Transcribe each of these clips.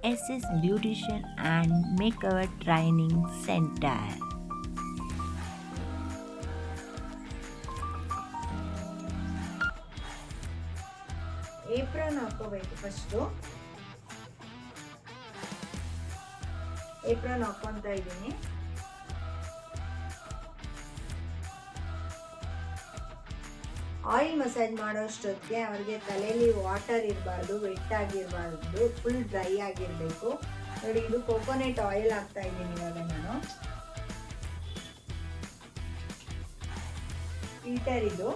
SS Beautician and Makeover Training Center. Apron ಹಾಕೋಬೇಕು. First apron ಹಾಕೊತಾ ಇದ್ದೀನಿ. Oil massage ಮಾಡೋಷ್ಟೊತ್ತಿಗೆ ಅವ್ರಿಗೆ ತಲೆಯಲ್ಲಿ ವಾಟರ್ ಇರಬಾರ್ದು, ವೆಟ್ ಆಗಿರಬಾರ್ದು, ಫುಲ್ ಡ್ರೈ ಆಗಿರಬೇಕು. ನೋಡಿ, ಇದು ಕೋಕೋನಟ್ ಆಯಿಲ್ ಹಾಕ್ತಾ ಇದ್ದೀನಿ ಇವಾಗ ನಾನು. ಹೀಟರ್ ಇದು.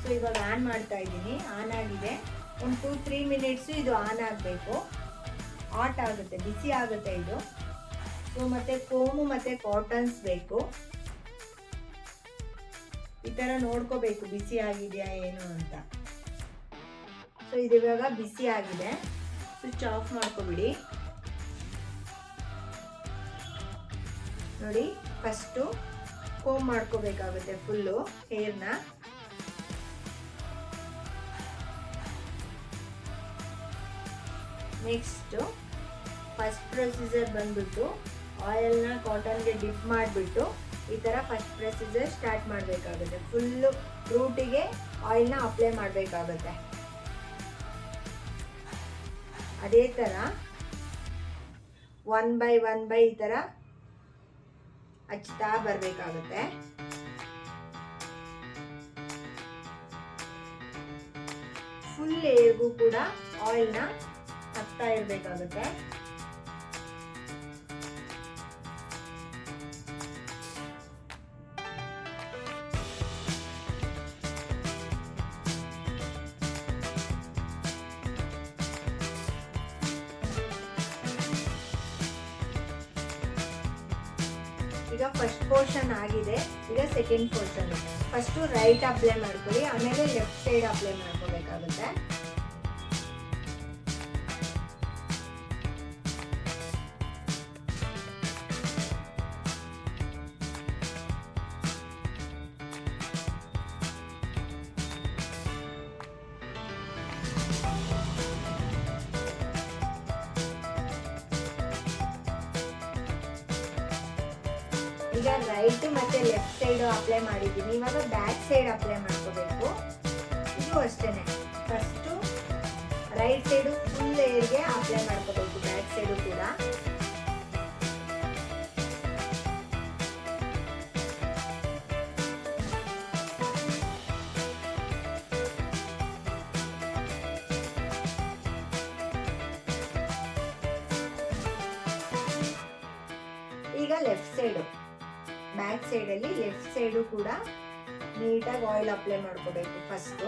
ಸೊ ಇವಾಗ ಆನ್ ಮಾಡ್ತಾ ಇದ್ದೀನಿ. ಆನ್ ಆಗಿದೆ. ಒಂದು 2-3 ಮಿನಿಟ್ಸು ಇದು ಆನ್ ಆಗಬೇಕು. ಹಾಟ್ ಆಗುತ್ತೆ, ಬಿಸಿ ಆಗುತ್ತೆ ಇದು. ಸೊ ಮತ್ತೆ ಕೋಮು ಮತ್ತು ಕಾಟನ್ಸ್ ಬೇಕು. ಈ ಥರ ನೋಡ್ಕೋಬೇಕು ಬಿಸಿ ಆಗಿದೆಯಾ ಏನು ಅಂತ. ಸೊ ಇದು ಇವಾಗ ಬಿಸಿ ಆಗಿದೆ. ಸ್ವಿಚ್ ಆಫ್ ಮಾಡ್ಕೊಬಿಡಿ. ನೋಡಿ, ಫಸ್ಟು ಕೋಮ್ ಮಾಡ್ಕೋಬೇಕಾಗುತ್ತೆ ಫುಲ್ಲು ಹೇರ್ನ. ನೆಕ್ಸ್ಟು ಫಸ್ಟ್ ಪ್ರೊಸೀಜರ್ ಬಂದ್ಬಿಟ್ಟು ಆಯಿಲ್ನ ಕಾಟನ್ಗೆ ಡಿಪ್ ಮಾಡಿಬಿಟ್ಟು ಈ ಥರ ಫಸ್ಟ್ ಪ್ರೊಸೀಜರ್ ಸ್ಟಾರ್ಟ್ ಮಾಡಬೇಕಾಗುತ್ತೆ. ಫುಲ್ಲು ರೂಟಿಗೆ ಆಯಿಲ್ನ ಅಪ್ಲೈ ಮಾಡಬೇಕಾಗುತ್ತೆ. ಅದೇ ಥರ 1 by 1 ಈ ಥರ ಹಚ್ತಾ ಬರಬೇಕಾಗುತ್ತೆ. ಫುಲ್ ಏರ್ಗೂ ಕೂಡ ಆಯಿಲ್ನ ಹಚ್ತಾ ಇರಬೇಕಾಗುತ್ತೆ. ಈಗ ಫಸ್ಟ್ ಪೋರ್ಷನ್ ಆಗಿದೆ. ಈಗ second portion. First right apply ಮಾಡ್ಕೊಳ್ಳಿ, ಆಮೇಲೆ ಲೆಫ್ಟ್ ಸೈಡ್ ಅಪ್ಲೈ ಮಾಡ್ಕೋಬೇಕಾಗುತ್ತೆ. ಈಗ ರೈಟ್ ಮತ್ತೆ ಲೆಫ್ಟ್ ಸೈಡ್ ಅಪ್ಲೈ ಮಾಡಿದ್ದೀನಿ. ಇವಾಗ ಬ್ಯಾಕ್ ಸೈಡ್ ಅಪ್ಲೈ ಮಾಡ್ಕೋಬೇಕು. ಇದು ಅಷ್ಟೇನೆ. ಫಸ್ಟು ರೈಟ್ ಸೈಡು ಫುಲ್ ಏರ್ಗೆ ಅಪ್ಲೈ ಮಾಡ್ಕೋಬೇಕು, ಬ್ಯಾಕ್ ಸೈಡು ಕೂಡ. ಈಗ ಲೆಫ್ಟ್ ಸೈಡು, ಬ್ಯಾಕ್ ಸೈಡಲ್ಲಿ ಲೆಫ್ಟ್ ಸೈಡು ಕೂಡ ನೀಟಾಗಿ ಆಯಿಲ್ ಅಪ್ಲೈ ಮಾಡ್ಕೋಬೇಕು ಫಸ್ಟು.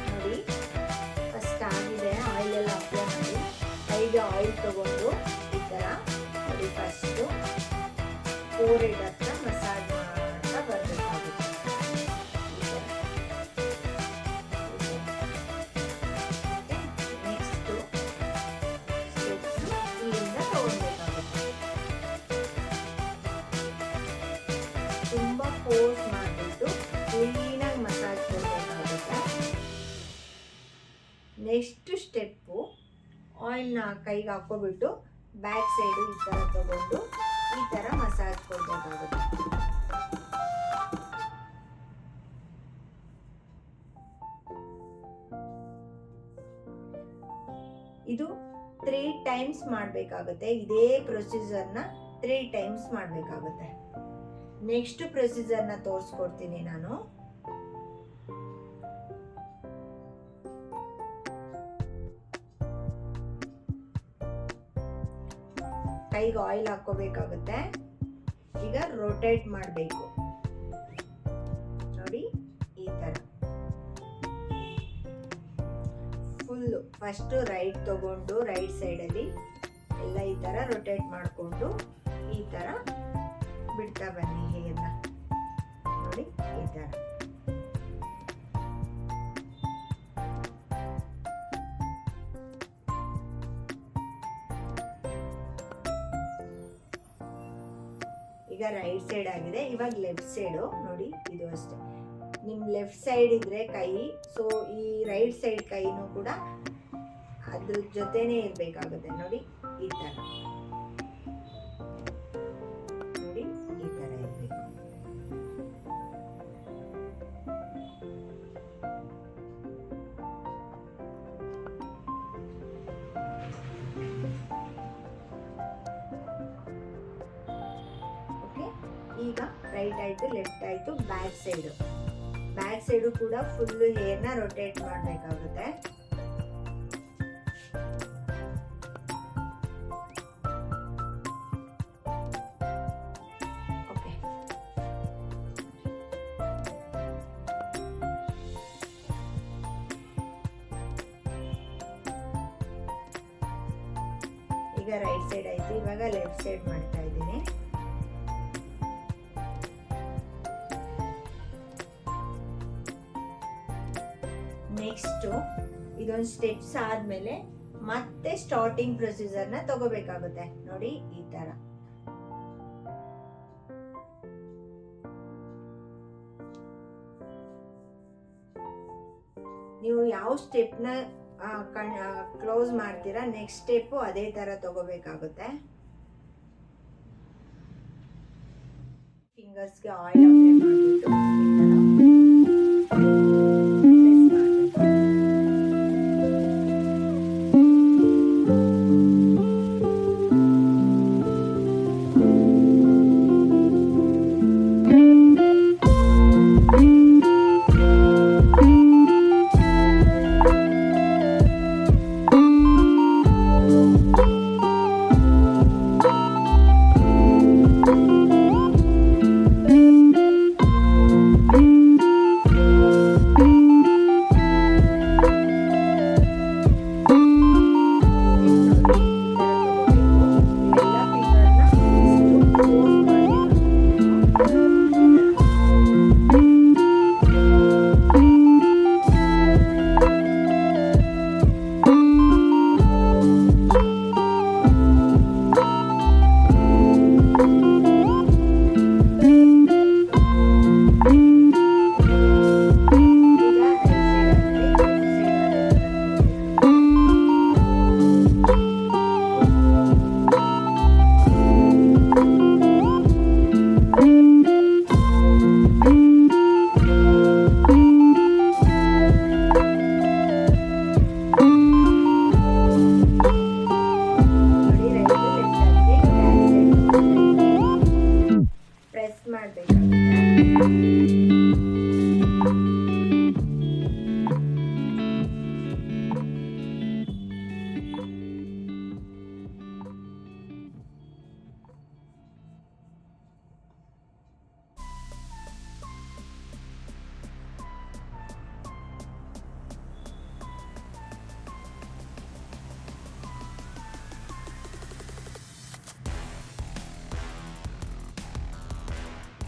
ನೋಡಿ, ಫಸ್ಟ್ ಆಗಿದೆ. ಆಯಿಲ್ ಎಲ್ಲ ಅಪ್ಲೈ ಮಾಡಿ ಕೈಗೆ ಆಯಿಲ್ ತಗೊಂಡು ಈ ಥರ ನೋಡಿ ಫಸ್ಟು ಫೋರ್ಹೆಡ್ ಹತ್ರ ಮಸಾಜ್ ಮಾಡ್ತಾ ಬರಬೇಕಾಗುತ್ತೆ. ನೆಕ್ಸ್ಟು ಸ್ಟೆಪ್ಸು ಇಲ್ಲಿಂದ ತಗೊಳ್ಬೇಕಾಗುತ್ತೆ. ತುಂಬ ಫೋರ್ಸ್ ಮಾಡಿಬಿಟ್ಟು ಕ್ಲೀನಾಗಿ ಮಸಾಜ್ ಕೊಡಬೇಕಾಗುತ್ತೆ. ನೆಕ್ಸ್ಟ್ ಸ್ಟೆಪ್ಪು ಆಯಿಲ್ನ ಕೈಗೆ ಹಾಕ್ಕೊಬಿಟ್ಟು ಬ್ಯಾಕ್ ಸೈಡು ಈ ಥರ ತಗೊಂಡು ಈ ಥರ ಮಸಾಜ್ ಕೊಡಬೇಕಾಗುತ್ತೆ. ಇದು 3 ಟೈಮ್ಸ್ ಮಾಡಬೇಕಾಗುತ್ತೆ. ಇದೇ ಪ್ರೊಸೀಜರ್ನ 3 ಟೈಮ್ಸ್ ಮಾಡಬೇಕಾಗುತ್ತೆ. ನೆಕ್ಸ್ಟ್ ಪ್ರೊಸೀಜರ್ನ ತೋರಿಸ್ಕೊಡ್ತೀನಿ ನಾನು. ಕೈಗೆ ಆಯಿಲ್ ಹಾಕೋಬೇಕಾಗುತ್ತೆ. ಈಗ ರೊಟೇಟ್ ಮಾಡಬೇಕು. ನೋಡಿ, ಈ ಥರ ಫುಲ್ಲು ಫಸ್ಟು ರೈಟ್ ತಗೊಂಡು ರೈಟ್ ಸೈಡಲ್ಲಿ ಎಲ್ಲ ಈ ಥರ ರೊಟೇಟ್ ಮಾಡಿಕೊಂಡು ಈ ಥರ ಬಿಡ್ತಾ ಬನ್ನಿ ಹೇರ್ನ. ನೋಡಿ, ಈ ಥರ. ಈಗ ರೈಟ್ ಸೈಡ್ ಆಗಿದೆ. ಇವಾಗ ಲೆಫ್ಟ್ ಸೈಡು ನೋಡಿ, ಇದು ಅಷ್ಟೇ. ನಿಮ್ಮ ಲೆಫ್ಟ್ ಸೈಡ್ ಇದ್ರೆ ಕೈ, ಸೊ ಈ ರೈಟ್ ಸೈಡ್ ಕೈನೂ ಕೂಡ ಅದ್ರ ಜೊತೆನೇ ಇರಬೇಕಾಗುತ್ತೆ. ನೋಡಿ ಈ ಥರ, ನೋಡಿ ಈ ಥರ ಇರಬೇಕು. ಓಕೆ, ಈಗ ರೈಟ್ ಆಯಿತು, ಲೆಫ್ಟ್ ಆಯಿತು. ಬ್ಯಾಕ್ ಸೈಡು ಕೂಡ ಫುಲ್ಲು ಹೇರ್ನ ರೊಟೇಟ್ ಮಾಡಬೇಕಾಗುತ್ತೆ. ಓಕೆ, ಈಗ ರೈಟ್ ಸೈಡ್ ಆಯಿತು. ಇವಾಗ ಲೆಫ್ಟ್ ಸೈಡ್ ಮಾಡ್ತಾ ಇದ್ದೀನಿ. ನೆಕ್ಸ್ಟು ಇದೊಂದು ಸ್ಟೆಪ್ಸ್ ಆದಮೇಲೆ ಮತ್ತೆ ಸ್ಟಾರ್ಟಿಂಗ್ ಪ್ರೊಸೀಜರ್ನ ತಗೋಬೇಕಾಗುತ್ತೆ. ನೋಡಿ ಈ ಥರ. ನೀವು ಯಾವ ಸ್ಟೆಪ್ನ ಕ್ಲೋಸ್ ಮಾಡ್ತೀರಾ, ನೆಕ್ಸ್ಟ್ ಸ್ಟೆಪ್ಪು ಅದೇ ಥರ ತಗೋಬೇಕಾಗುತ್ತೆ. ಫಿಂಗರ್ಸ್ಗೆ ಆಯಿಲ್ ಅಪ್ಲೈ ಮಾಡಿಬಿಟ್ಟು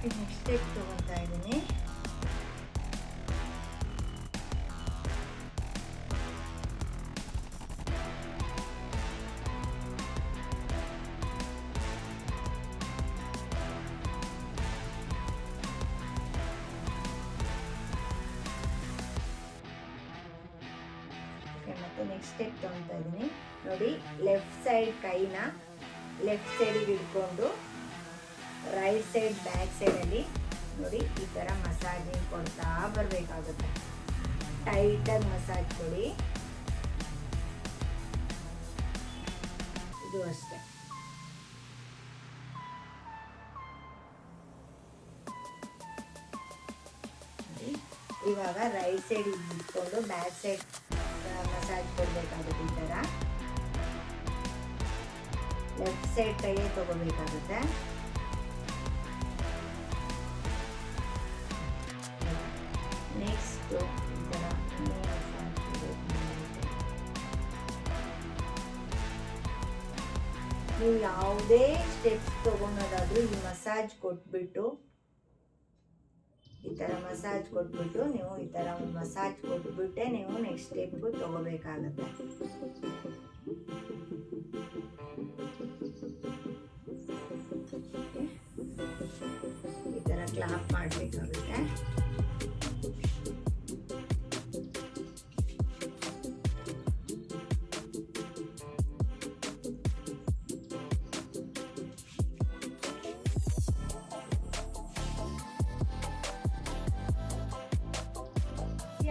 ನೆಕ್ಸ್ಟ್ ಸ್ಟೆಪ್ ತಗೊಳ್ತಾ ಇದ್ದೀನಿ. ಮತ್ತೆ ನೆಕ್ಸ್ಟ್ ಸ್ಟೆಪ್ ತಗೊಳ್ತಾ ಇದ್ದೀನಿ. ನೋಡಿ, ಲೆಫ್ಟ್ ಸೈಡ್ ಕೈನ ಲೆಫ್ಟ್ ಸೈಡಿಗೆ ಇಟ್ಕೊಂಡು ರೈಟ್ ಸೈಡ್ ಬ್ಯಾಕ್ ಸೈಡಲ್ಲಿ ನೋಡಿ ಈ ಥರ ಮಸಾಜಿಂಗ್ ಕೊಡ್ತಾ ಬರಬೇಕಾಗುತ್ತೆ. ಟೈಟಾಗಿ ಮಸಾಜ್ ಕೊಡಿ. ಇದು ಅಷ್ಟೇ. ಇವಾಗ ರೈಟ್ ಸೈಡ್ ಇಟ್ಕೊಂಡು ಬ್ಯಾಕ್ ಸೈಡ್ ಮಸಾಜ್ ಕೊಡಬೇಕಾಗುತ್ತೆ. ಈ ಥರ ಲೆಫ್ಟ್ ಸೈಡ್ ಕೈಯೇ ತಗೋಬೇಕಾಗುತ್ತೆ. ನೆಕ್ಸ್ಟ್ ಈ ಥರ ನೀವು ಯಾವುದೇ ಸ್ಟೆಪ್ಸ್ ತಗೊಳೋದಾದ್ರೂ ಈ ಮಸಾಜ್ ಕೊಟ್ಬಿಟ್ಟು ಈ ಥರ ಮಸಾಜ್ ಕೊಟ್ಬಿಟ್ಟು ನೀವು ಈ ಥರ ಒಂದು ಮಸಾಜ್ ಕೊಟ್ಬಿಟ್ಟೆ ನೀವು ನೆಕ್ಸ್ಟ್ ಸ್ಟೆಪ್ಗೂ ತಗೋಬೇಕಾಗತ್ತೆ. ಕ್ಲಾಪ್ ಮಾಡಬೇಕಾಗುತ್ತೆ.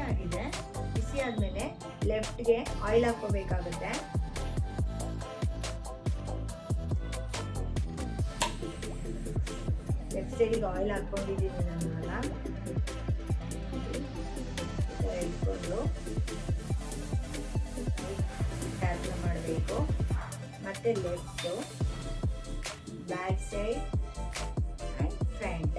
ಆಗಿದೆ. ಬಿಸಿ ಆದಮೇಲೆ ಲೆಫ್ಟ್ಗೆ ಆಯಿಲ್ ಹಾಕೋಬೇಕಾಗುತ್ತೆ. ಲೆಫ್ಟ್ ಸೈಡಿಗೆ ಆಯಿಲ್ ಹಾಕ್ಕೊಂಡಿದ್ದೀನಿ ನಾನು. ಇವಾಗ ಇಟ್ಕೊಂಡು ಟ್ಯಾಪ್ ಮಾಡಬೇಕು. ಮತ್ತು left, back side and front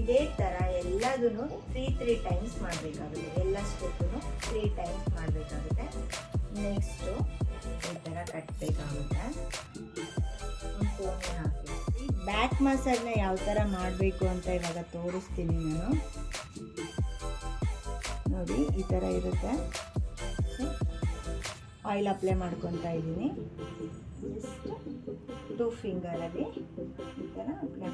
ಇದೇ ಥರ ಎಲ್ಲದೂ 3 ಟೈಮ್ಸ್ ಮಾಡಬೇಕಾಗುತ್ತೆ. ಎಲ್ಲ ಸ್ಟೆಪ್ಪನ್ನು 3 ಟೈಮ್ಸ್ ಮಾಡಬೇಕಾಗುತ್ತೆ. ನೆಕ್ಸ್ಟು ಈ ಥರ ಕಟ್ಟಬೇಕಾಗುತ್ತೆ. ಫೋನ್ ಹಾಕಿ ಬ್ಯಾಕ್ ಮಸಾಜ್ನ ಯಾವ ಥರ ಮಾಡಬೇಕು ಅಂತ ಇವಾಗ ತೋರಿಸ್ತೀನಿ ನಾನು. ನೋಡಿ ಈ ಥರ ಇರುತ್ತೆ. ಆಯಿಲ್ ಅಪ್ಲೈ ಮಾಡ್ಕೊತಾ ಇದ್ದೀನಿ. ಜಸ್ಟ್ 2 ಫಿಂಗರಲ್ಲಿ ಈ ಥರ ಅಪ್ಲೈ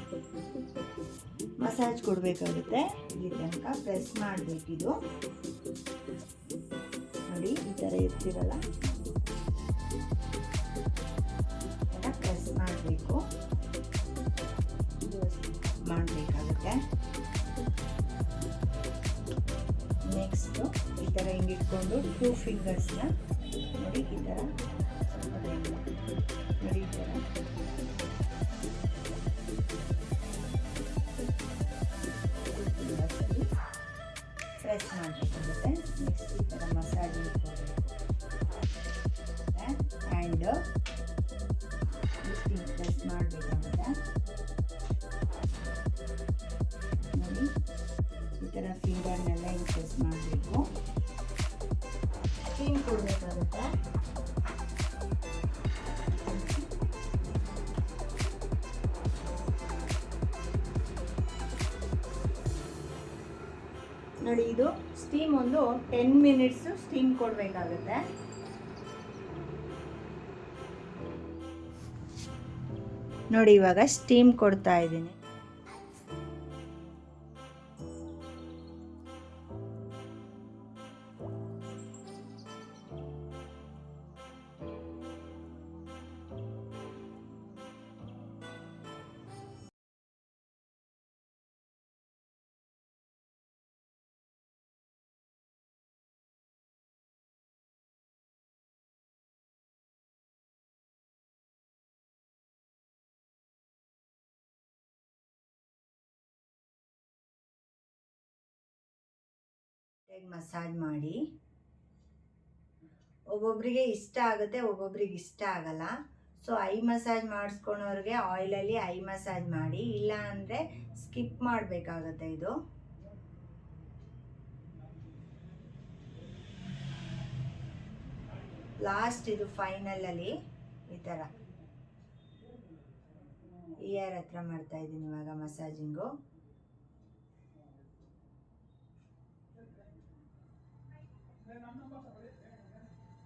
ಮಸಾಜ್ ಕೊಡಬೇಕಾಗುತ್ತೆ. ಇಲ್ಲಿ ತನಕ ಪ್ರೆಸ್ ಮಾಡಬೇಕಿದು. ನೋಡಿ ಈ ಥರ ಇರ್ತಿರಲ್ಲ, ಪ್ರೆಸ್ ಮಾಡಬೇಕು, ಮಾಡಬೇಕಾಗುತ್ತೆ. ನೆಕ್ಸ್ಟು ಈ ಥರ ಹಿಂಗಿಟ್ಕೊಂಡು 2 ಫಿಂಗರ್ಸ್ನ ನೋಡಿ ಈ ಥರ ನೋಡಿ ಈ ಥರ ಪ್ರೆಸ್ ಮಾಡಬೇಕಾಗುತ್ತೆ. ನೆಕ್ಸ್ಟ್ ಈ ಥರ ಮಸಾಜ್ ಆ್ಯಂಡ್ ಪ್ರೆಸ್ ಮಾಡಬೇಕಾಗುತ್ತೆ. ನೋಡಿ ಈ ಥರ ಫಿಂಗರ್ನೆಲ್ಲ ಹಿಂಗೆ ಪ್ರೆಸ್ ಮಾಡಬೇಕು. ಸ್ಟೀಮ್ ಕೊಡಬೇಕಾಗುತ್ತೆ. ನೋಡಿ ಇದು ಸ್ಟೀಮ್ ಒಂದು 10 ಮಿನಿಟ್ಸ್ ಸ್ಟೀಮ್ ಕೊಡಬೇಕಾಗುತ್ತೆ. ನೋಡಿ ಇವಾಗ ಸ್ಟೀಮ್ ಕೊಡ್ತಾ ಇದ್ದೀನಿ. ಮಸಾಜ್ ಮಾಡಿ. ಒಬ್ಬೊಬ್ಬರಿಗೆ ಇಷ್ಟ ಆಗುತ್ತೆ, ಒಬ್ಬೊಬ್ರಿಗೆ ಇಷ್ಟ ಆಗಲ್ಲ. ಸೊ ಐ ಮಸಾಜ್ ಮಾಡಿಸ್ಕೊಳೋರಿಗೆ ಆಯಿಲಲ್ಲಿ ಐ ಮಸಾಜ್ ಮಾಡಿ, ಇಲ್ಲ ಅಂದರೆ ಸ್ಕಿಪ್ ಮಾಡಬೇಕಾಗತ್ತೆ. ಇದು ಲಾಸ್ಟ್, ಇದು ಫೈನಲಲ್ಲಿ ಈ ಥರ ಇಯರ್ ಹತ್ರ ಮಾಡ್ತಾ ಇದ್ದೀನಿ ಇವಾಗ ಮಸಾಜಿಂಗು.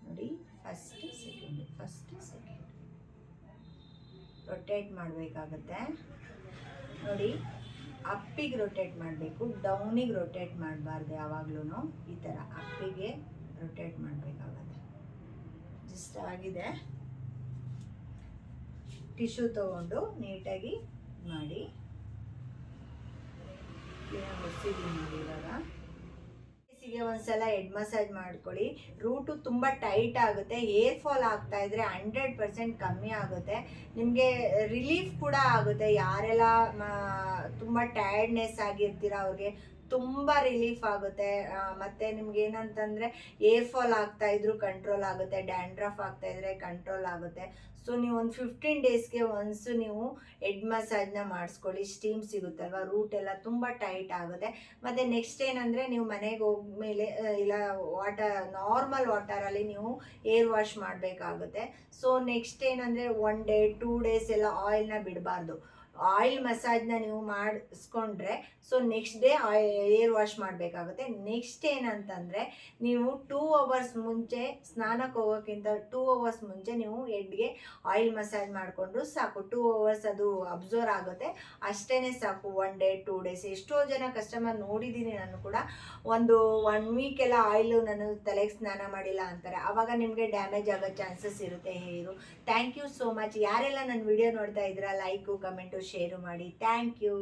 ನೋಡಿ ಫಸ್ಟ್ ಸೆಕೆಂಡ್ ರೊಟೇಟ್ ಮಾಡಬೇಕಾಗತ್ತೆ. ನೋಡಿ ಅಪ್ಪಿಗೆ ರೊಟೇಟ್ ಮಾಡಬೇಕು, ಡೌನಿಗೆ ರೊಟೇಟ್ ಮಾಡಬಾರ್ದು ಯಾವಾಗಲೂ. ಈ ಥರ ಅಪ್ಪಿಗೆ ರೊಟೇಟ್ ಮಾಡಬೇಕಾಗತ್ತೆ. ಜಸ್ಟ್ ಆಗಿದೆ. ಟಿಶ್ಯೂ ತೊಗೊಂಡು ನೀಟಾಗಿ ಮಾಡಿ ಒರೆಸಿದ್ದೀನಿ ಇವಾಗ. ಫೇಸಿಗೆ ಒಂದ್ಸಲ ಹೆಡ್ ಮಸಾಜ್ ಮಾಡ್ಕೊಳ್ಳಿ. ರೂಟು ತುಂಬ ಟೈಟ್ ಆಗುತ್ತೆ. ಹೇರ್ ಫಾಲ್ ಆಗ್ತಾ ಇದ್ರೆ 100% ಕಮ್ಮಿ ಆಗುತ್ತೆ. ನಿಮಗೆ ರಿಲೀಫ್ ಕೂಡ ಆಗುತ್ತೆ. ಯಾರೆಲ್ಲ ತುಂಬ ಟಯರ್ಡ್ನೆಸ್ ಆಗಿರ್ತೀರ ಅವ್ರಿಗೆ ತುಂಬ ರಿಲೀಫ್ ಆಗುತ್ತೆ. ಮತ್ತು ನಿಮ್ಗೆ ಏನಂತಂದರೆ ಏರ್ ಫಾಲ್ ಆಗ್ತಾ ಇದ್ರು ಕಂಟ್ರೋಲ್ ಆಗುತ್ತೆ, ಡ್ಯಾಂಡ್ರಫ್ ಆಗ್ತಾ ಇದ್ರೆ ಕಂಟ್ರೋಲ್ ಆಗುತ್ತೆ. ಸೊ ನೀವು ಒಂದು 15 ಡೇಸ್ಗೆ ಒನ್ಸು ನೀವು ಹೆಡ್ ಮಸಾಜ್ನ ಮಾಡಿಸ್ಕೊಳ್ಳಿ. ಸ್ಟೀಮ್ ಸಿಗುತ್ತಲ್ವ, ರೂಟ್ ಎಲ್ಲ ತುಂಬ ಟೈಟ್ ಆಗುತ್ತೆ. ಮತ್ತು ನೆಕ್ಸ್ಟ್ ಏನಂದರೆ ನೀವು ಮನೆಗೆ ಹೋಗ್ಮೇಲೆ ಇಲ್ಲ ನಾರ್ಮಲ್ ವಾಟರಲ್ಲಿ ನೀವು ಏರ್ ವಾಶ್ ಮಾಡಬೇಕಾಗುತ್ತೆ. ಸೊ ನೆಕ್ಸ್ಟ್ ಏನಂದರೆ 1 ಡೇ 2 ಡೇಸ್ ಎಲ್ಲ ಆಯಿಲ್ನ ಬಿಡಬಾರ್ದು. ಆಯಿಲ್ ಮಸಾಜ್ನ ನೀವು ಮಾಡಿಸ್ಕೊಂಡ್ರೆ so next day hair wash ಮಾಡಬೇಕಾಗುತ್ತೆ. ನೆಕ್ಸ್ಟ್ ಏನಂತಂದರೆ ನೀವು 2 ಅವರ್ಸ್ ಮುಂಚೆ ಸ್ನಾನಕ್ಕೆ ಹೋಗೋಕ್ಕಿಂತ 2 ಅವರ್ಸ್ ಮುಂಚೆ ನೀವು ಹೆಡ್ಗೆ ಆಯಿಲ್ ಮಸಾಜ್ ಮಾಡಿಕೊಂಡ್ರು ಸಾಕು. 2 ಅವರ್ಸ್ ಅದು ಅಬ್ಸರ್ವ್ ಆಗುತ್ತೆ, ಅಷ್ಟೇ ಸಾಕು. 1 ಡೇ 2 ಡೇಸ್ ಎಷ್ಟೋ ಜನ ಕಸ್ಟಮರ್ ನೋಡಿದ್ದೀನಿ ನಾನು ಕೂಡ, 1 ವೀಕ್ ಎಲ್ಲ ಆಯಿಲು ನಾನು ತಲೆಗೆ ಸ್ನಾನ ಮಾಡಿಲ್ಲ ಅಂತಾರೆ. ಆವಾಗ ನಿಮಗೆ ಡ್ಯಾಮೇಜ್ ಆಗೋ ಚಾನ್ಸಸ್ ಇರುತ್ತೆ hair. Thank you so much. ಯಾರೆಲ್ಲ ನನ್ನ ವಿಡಿಯೋ ನೋಡ್ತಾ ಇದ್ದೀರಾ ಲೈಕು ಕಮೆಂಟು ಶೇರು ಮಾಡಿ. Thank you.